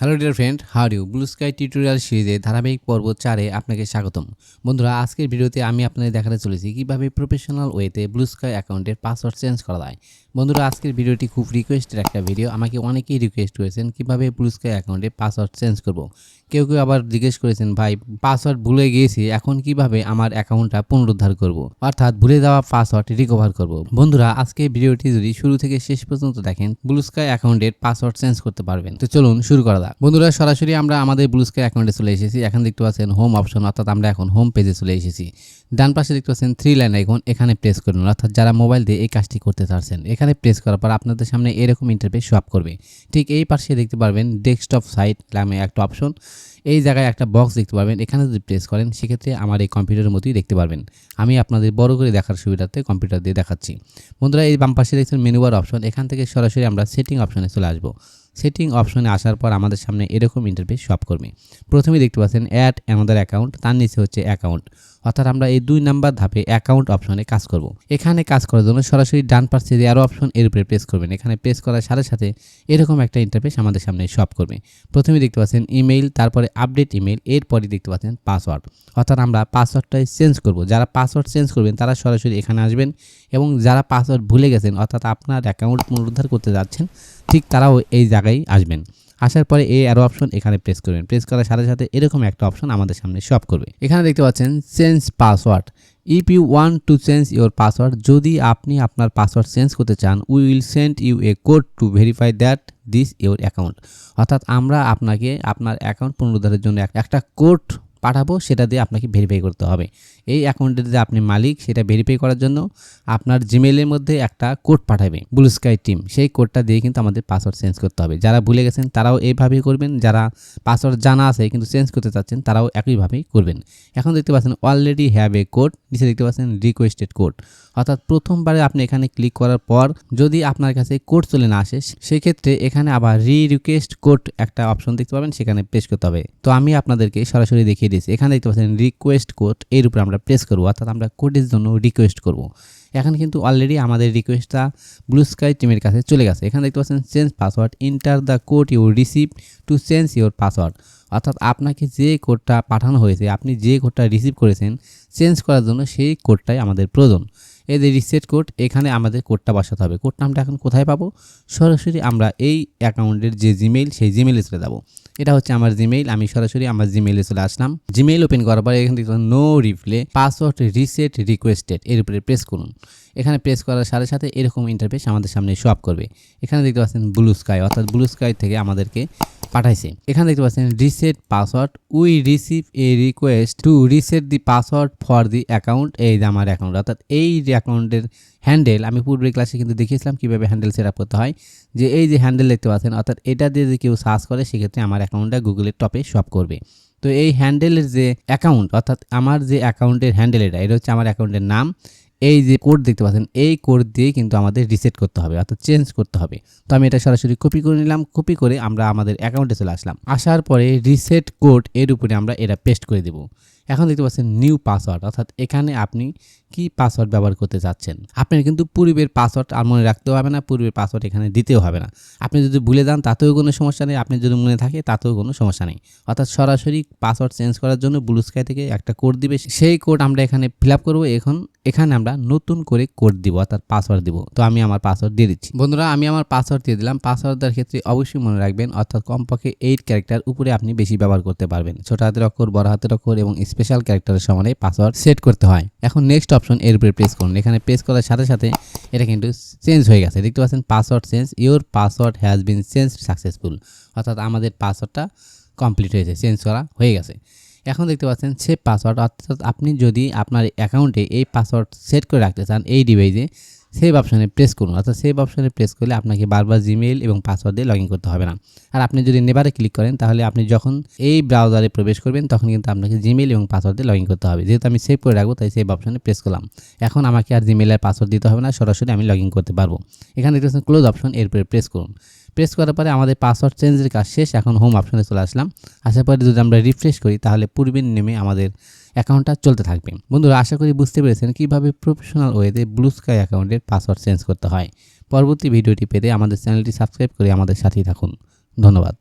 Hello dear friend, how are you? Blue sky tutorial সিরিজে ধারাবাহিক পর্ব 4-এ আপনাকে স্বাগতম। বন্ধুরা, আজকের ভিডিওতে আমি আপনাদের দেখাতে চলেছি কিভাবে প্রফেশনাল ওয়েতে ব্লু স্কাই অ্যাকাউন্টের পাসওয়ার্ড চেঞ্জ করা যায়। বন্ধুরা, আজকের ভিডিওটি খুব রিকোয়েস্টের একটা ভিডিও। আমাকে অনেকেই রিকোয়েস্ট করেছেন কিভাবে ব্লু স্কাই অ্যাকাউন্টে পাসওয়ার্ড চেঞ্জ করব। কেউ আবার জিজ্ঞেস করেছেন, ভাই পাসওয়ার্ড ভুলে গিয়েছি, এখন কিভাবে আমার অ্যাকাউন্টটা পুনরুদ্ধার করব, অর্থাৎ ভুলে যাওয়া পাসওয়ার্ড রিকভার করব। বন্ধুরা, আজকে ভিডিওটি যদি শুরু থেকে শেষ পর্যন্ত দেখেন, ব্লু স্কাই অ্যাকাউন্টের পাসওয়ার্ড চেঞ্জ করতে পারবেন। তো চলুন শুরু করা যাক। বন্ধুরা, সরাসরি আমরা আমাদের ব্লু স্কাই অ্যাকাউন্টে চলে এসেছি। এখন দেখতে পাচ্ছেন হোম অপশন, অর্থাৎ আমরা এখন হোম পেজে চলে এসেছি। ডান পাশে দেখতে পাচ্ছেন 3 লাইন আইকন, এখানে প্রেস করুন। অর্থাৎ যারা মোবাইল দিয়ে এই কাজটি করতে চাচ্ছেন, এখানে প্রেস করার পর আপনাদের সামনে এরকম ইন্টারফেস শো আপ করবে। ঠিক এই পাশে দেখতে পারবেন ডেস্কটপ সাইট নামে একটা অপশন। এই জায়গায় একটা বক্স দেখতে পারবেন, এখানে যদি প্রেস করেন সেক্ষেত্রে আমার এই কম্পিউটারের মতোই দেখতে পারবেন। আমি আপনাদের বড় করে দেখার সুবিধার্থে কম্পিউটার দিয়ে দেখাচ্ছি। বন্ধুরা, এই বাম পাশে দেখছেন মেনু বার অপশন, এখান থেকে সরাসরি আমরা সেটিং অপশনে চলে আসব। সেটিং অপশনে আসার পর আমাদের সামনে এরকম ইন্টারফেস শো আপ করবে। প্রথমে দেখতে পাচ্ছেন অ্যাড অ্যানাদার অ্যাকাউন্ট, তার নিচে হচ্ছে অ্যাকাউন্ট, অর্থাৎ আমরা এই 2 নাম্বার ধাপে অ্যাকাউন্ট অপশনে কাজ করব। এখানে কাজ করার জন্য সরাসরি ডান পাশে যে আরো অপশন, এর উপরে প্রেস করবেন। এখানে প্রেস করার সাথে সাথে এরকম একটা ইন্টারফেস আমাদের সামনে শো আপ করবে। প্রথমে দেখতে পাচ্ছেন ইমেইল, তারপরে আপডেট ইমেইল, এরপরে দেখতে পাচ্ছেন পাসওয়ার্ড, অর্থাৎ আমরা পাসওয়ার্ডটাই চেঞ্জ করব। যারা পাসওয়ার্ড চেঞ্জ করবেন তারা সরাসরি এখানে আসবেন, এবং যারা পাসওয়ার্ড ভুলে গেছেন অর্থাৎ আপনার অ্যাকাউন্ট পুনরুদ্ধার করতে যাচ্ছেন, ঠিক তারাও এই জায়গায় আসবেন। আসার পরে এই অ্যারো অপশন এখানে প্রেস করবেন। প্রেস করার সাথে সাথে এরকম একটা অপশন আমাদের সামনে শো আপ করবে। এখানে দেখতে পাচ্ছেন change password. If you want to change your password, যদি আপনি আপনার পাসওয়ার্ড চেঞ্জ করতে চান, we will send you a code to verify that this your account, অর্থাৎ আমরা আপনাকে আপনার অ্যাকাউন্ট পুনরুদ্ধারের জন্য একটা কোড পাঠাবো, সেটা দিয়ে আপনাকে ভেরিফাই করতে হবে। এই অ্যাকাউন্টের যে আপনি মালিক সেটা ভেরিফাই করার জন্য আপনার জিমেইলের মধ্যে একটা কোড পাঠাবে ব্লু স্কাই টিম। সেই কোডটা দিয়ে কিন্তু আমাদের পাসওয়ার্ড চেঞ্জ করতে হবে। যারা ভুলে গেছেন তারাও এইভাবেই করবেন, যারা পাসওয়ার্ড জানা আছে কিন্তু চেঞ্জ করতে চাচ্ছেন তারাও একইভাবেই করবেন। এখন দেখতে পাচ্ছেন অলরেডি হ্যাভ এ কোড, নিচে দেখতে পাচ্ছেন রিকোয়েস্টেড কোড, অর্থাৎ প্রথমবারে আপনি এখানে ক্লিক করার পর যদি আপনার কাছে কোড চলে না আসে, সেক্ষেত্রে এখানে আবার রিকোয়েস্ট কোড একটা অপশন দেখতে পাবেন, সেখানে প্রেস করতে হবে। তো আমি আপনাদেরকে সরাসরি দেখিয়ে দিয়েছি। এখানে দেখতে পাচ্ছেন রিকোয়েস্ট কোড, এর উপরে আমরা প্রেস করবো, অর্থাৎ আমরা কোডের জন্য রিকোয়েস্ট করব। এখন কিন্তু অলরেডি আমাদের রিকোয়েস্টটা ব্লু স্কাই টিমের কাছে চলে গেছে। এখানে দেখতে পাচ্ছেন change password, enter the code you receive to change your password, অর্থাৎ আপনাকে যে কোডটা পাঠানো হয়েছে, আপনি যে কোডটা রিসিভ করেছেন, চেঞ্জ করার জন্য সেই কোডটাই আমাদের প্রয়োজন। এই যে রিসেট কোড, এখানে আমাদের কোডটা বসাতে হবে। কোডটা আমরা এখন কোথায় পাবো? সরাসরি আমরা এই অ্যাকাউন্টের যে জিমেইল, সেই জিমেইলে চলে যাবো। এটা হচ্ছে আমার জিমেইল, আমি সরাসরি আমার জিমেইলে চলে আসলাম। জিমেইল ওপেন করার পরে এখানে দেখতে no reply password reset requested, এর উপরে প্রেস করুন। এখানে প্রেস করার সাথে সাথে এরকম ইন্টারফেস আমাদের সামনে শো আপ করবে। এখানে দেখতে পাচ্ছেন ব্লু স্কাই, অর্থাৎ ব্লু স্কাই থেকে আমাদেরকে পাঠাইছে। এখানে দেখতে পাচ্ছেন reset password, we receive a request to reset the password for the account. এই যে আমার অ্যাকাউন্ট, অর্থাৎ এই অ্যাকাউন্টের হ্যান্ডেল, আমি পূর্বের ক্লাসে কিন্তু দেখিয়েছিলাম কীভাবে হ্যান্ডেল সেট আপ করতে হয়। যে এই যে হ্যান্ডেল দেখতে পাচ্ছেন, অর্থাৎ এটা দিয়ে যদি কেউ সার্চ করে সেক্ষেত্রে আমার অ্যাকাউন্টটা গুগলের টপে শো আপ করবে। তো এই হ্যান্ডেলের যে অ্যাকাউন্ট, অর্থাৎ আমার যে অ্যাকাউন্টের হ্যান্ডেল, এটা হচ্ছে আমার অ্যাকাউন্টের নাম। এই যে কোড দেখতে পাচ্ছেন, এই কোড দিয়ে কিন্তু আমাদের রিসেট করতে হবে, অর্থাৎ চেঞ্জ করতে হবে। তো আমি এটা সরাসরি কপি করে নিলাম। কপি করে আমরা আমাদের অ্যাকাউন্টে চলে আসলাম। আসার পরে রিসেট কোড, এর উপরে আমরা এটা পেস্ট করে দেব। এখন দেখতে পাচ্ছেন নিউ পাসওয়ার্ড, অর্থাৎ এখানে আপনি কি পাসওয়ার্ড ব্যবহার করতে চাচ্ছেন। আপনার কিন্তু পূর্বের পাসওয়ার্ড আর মনে রাখতেও হবে না, পূর্বের পাসওয়ার্ড এখানে দিতেও হবে না। আপনি যদি ভুলে যান তাতেও কোনো সমস্যা নেই, আপনি যদি মনে থাকে তাতেও কোনো সমস্যা নেই। অর্থাৎ সরাসরি পাসওয়ার্ড চেঞ্জ করার জন্য ব্লু স্কাই থেকে একটা কোড দিবে, সেই কোড আমরা এখানে ফিল আপ করবো। এখানে আমরা নতুন করে কোড দিব, অর্থাৎ পাসওয়ার্ড দিব। তো আমি আমার পাসওয়ার্ড দিয়ে দিচ্ছি। বন্ধুরা, আমি আমার পাসওয়ার্ড দিয়ে দিলাম। পাসওয়ার্ড দেওয়ার ক্ষেত্রে অবশ্যই মনে রাখবেন, অর্থাৎ কমপক্ষে 8 ক্যারেক্টার উপরে আপনি বেশি ব্যবহার করতে পারবেন। ছোট হাতের অক্ষর, বড় হাতের অক্ষর এবং স্পেশাল ক্যারেক্টারের সমানে পাসওয়ার্ড সেট করতে হয়। এখন নেক্সট অপশন, এর উপরে প্রেস করুন। এখানে প্রেস করার সাথে সাথে এটা কিন্তু চেঞ্জ হয়ে গেছে। দেখতে পাচ্ছেন password change, your password has been change successful, অর্থাৎ আমাদের পাসওয়ার্ডটা কমপ্লিট হয়েছে, চেঞ্জ করা হয়ে গেছে। এখন দেখতে পাচ্ছেন সেভ পাসওয়ার্ড, অর্থাৎ আপনি যদি আপনার অ্যাকাউন্টে এই পাসওয়ার্ড সেট করে রাখতে চান, এই ডিভাইসে সেভ অপশনে প্রেস করুন। অর্থাৎ সেভ অপশনে প্রেস করলে আপনাকে বারবার জিমেইল এবং পাসওয়ার্ড দিয়ে লগ ইন করতে হবে না। আর আপনি যদি নেভারে ক্লিক করেন, তাহলে আপনি যখন এই ব্রাউজারে প্রবেশ করবেন তখন কিন্তু আপনাকে জিমেইল এবং পাসওয়ার্ড দিয়ে লগ ইন করতে হবে। যেহেতু আমি সেভ করে রাখবো তাই সেভ অপশনে প্রেস করলাম। এখন আমাকে আর জিমেইলের পাসওয়ার্ড দিতে হবে না, সরাসরি আমি লগ ইন করতে পারবো। এখানে দেখতে পাচ্ছেন ক্লোজ অপশন, এর উপরে প্রেস করুন। প্রেস করার পরে আমাদের পাসওয়ার্ড চেঞ্জের কাজ শেষ। এখন হোম অপশনে চলে আসলাম। আসার পরে যদি আমরা রিফ্রেশ করি তাহলে পূর্বের নেমে আমাদের অ্যাকাউন্টটা চলতে থাকবে। বন্ধুরা, আশা করি বুঝতে পেরেছেন কিভাবে প্রফেশনাল ওয়েতে ব্লু স্কাই অ্যাকাউন্টের পাসওয়ার্ড চেঞ্জ করতে হয়। পরবর্তী ভিডিওটি পেতে আমাদের চ্যানেলটি সাবস্ক্রাইব করে আমাদের সাথেই থাকুন। ধন্যবাদ।